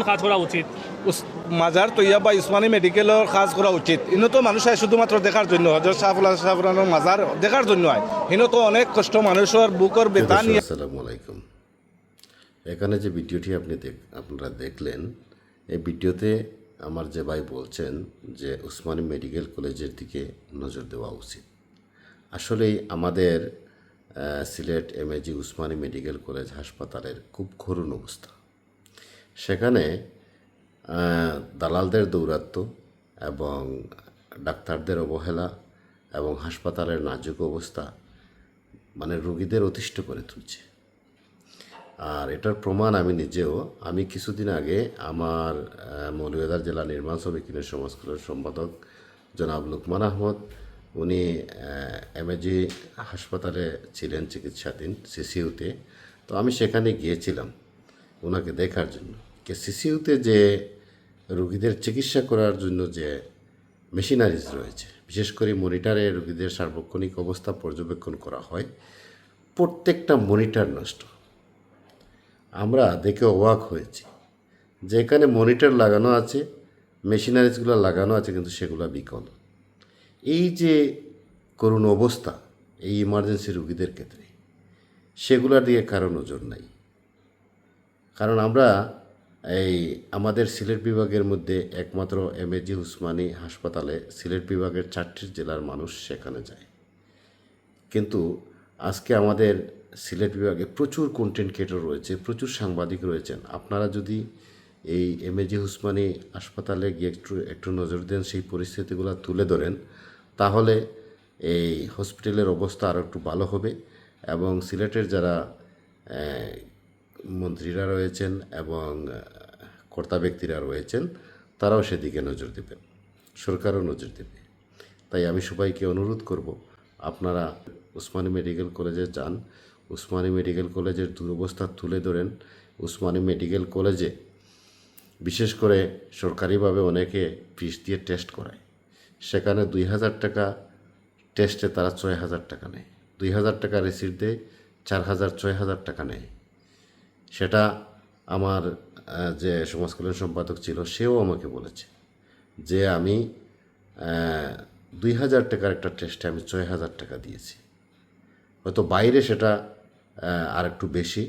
কাজ করা উচিত? মাজার তৈয়া বা উসমানী মেডিকেলের কাজ করা উচিত। ইনো তো মানুষ হয় শুধুমাত্র দেখার জন্য, হজরত শাহফুলানোর মাজার দেখার জন্য হয়। ইনো তো অনেক কষ্ট মানুষের বুকের বেতা নিয়ে। আসসালামু আলাইকুম। এখানে যে ভিডিওটি আপনারা দেখলেন, এই ভিডিওতে আমার যে ভাই বলছেন যে উসমানী মেডিকেল কলেজের দিকে নজর দেওয়া উচিত। আসলেই আমাদের Sylhet MAG Usmani medical college হাসপাতালের খুব করুণ অবস্থা। সেখানে দালালদের দৌরাত্ম্য এবং ডাক্তারদের অবহেলা এবং হাসপাতালের নাজুক অবস্থা মানে রোগীদের অতিষ্ঠ করে তুলছে। আর এটার প্রমাণ আমি কিছুদিন আগে আমার মৌলভীবাজার জেলা নির্মাণ শ্রমিকের সমাজকল্যাণ সম্পাদক জনাব লুকমান আহমদ, উনি এমএজি হাসপাতালে ছিলেন চিকিৎসাধীন সিসিউতে। তো আমি সেখানে গিয়েছিলাম ওনাকে দেখার জন্য। সিসিউতে যে রোগীদের চিকিৎসা করার জন্য যে মেশিনারিজ রয়েছে, বিশেষ করে মনিটরে রোগীদের সার্বক্ষণিক অবস্থা পর্যবেক্ষণ করা হয়, প্রত্যেকটা মনিটর নষ্ট। আমরা দেখে অবাক হয়েছি যে এখানে মনিটর লাগানো আছে, মেশিনারিজগুলো লাগানো আছে, কিন্তু সেগুলো বিকল। এই যে করুণ অবস্থা এই ইমার্জেন্সি রোগীদের ক্ষেত্রে, সেগুলোর দিকে কারো নজর নাই। কারণ আমরা আমাদের সিলেট বিভাগের মধ্যে একমাত্র এমএজি উসমানী হাসপাতালে সিলেট বিভাগের 4টি জেলার মানুষ সেখানে যায়। কিন্তু আজকে আমাদের সিলেট বিভাগে প্রচুর কন্টেন্ট ক্রিয়েটর রয়েছে, প্রচুর সাংবাদিক রয়েছেন। আপনারা যদি এই এমএজি উসমানী হাসপাতালে গিয়ে একটু নজর দেন, সেই পরিস্থিতিগুলো তুলে ধরেন, তাহলে এই হসপিটালের অবস্থা আরও একটু ভালো হবে। এবং সিলেটের যারা মন্ত্রীরা রয়েছেন এবং কর্তা ব্যক্তিরা রয়েছেন, তারাও সেদিকে নজর দেবেন, সরকারও নজর দেবে। তাই আমি সবাইকে অনুরোধ করব, আপনারা উসমানী মেডিকেল কলেজে যান, উসমানী মেডিকেল কলেজের দুরবস্থা তুলে ধরেন। উসমানী মেডিকেল কলেজে বিশেষ করে সরকারিভাবে অনেকে ফিস দিয়ে টেস্ট করায়। সেখানে 2000 টাকা টেস্টে তারা 6000 টাকা নেয়, 2000 টাকা রিসিট দেয়, 4000-6000 টাকা নেয়। সেটা আমার যে সমাজকল্যাণ সম্পাদক ছিল সেও আমাকে বলেছে যে আমি 2000 টাকার একটা টেস্টে আমি 6000 টাকা দিয়েছি। হয়তো বাইরে সেটা আর একটু বেশি।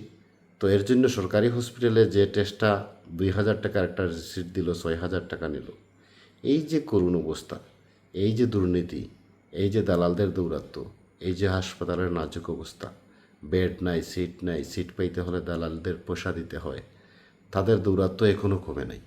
তো এর জন্য সরকারি হসপিটালে যে টেস্টটা 2000 টাকার একটা রিসিট দিল, 6000 টাকা নিল। এই যে করুণ অবস্থা, এই যে দুর্নীতি, এই যে দালালদের দৌরাত্ম্য, এই যে হাসপাতালের নাজুক অবস্থা, বেড নাই, সিট পাইতে হলে দালালদের পয়সা দিতে হয়, তাদের দৌরাত্ম্য এখনও কমে নাই।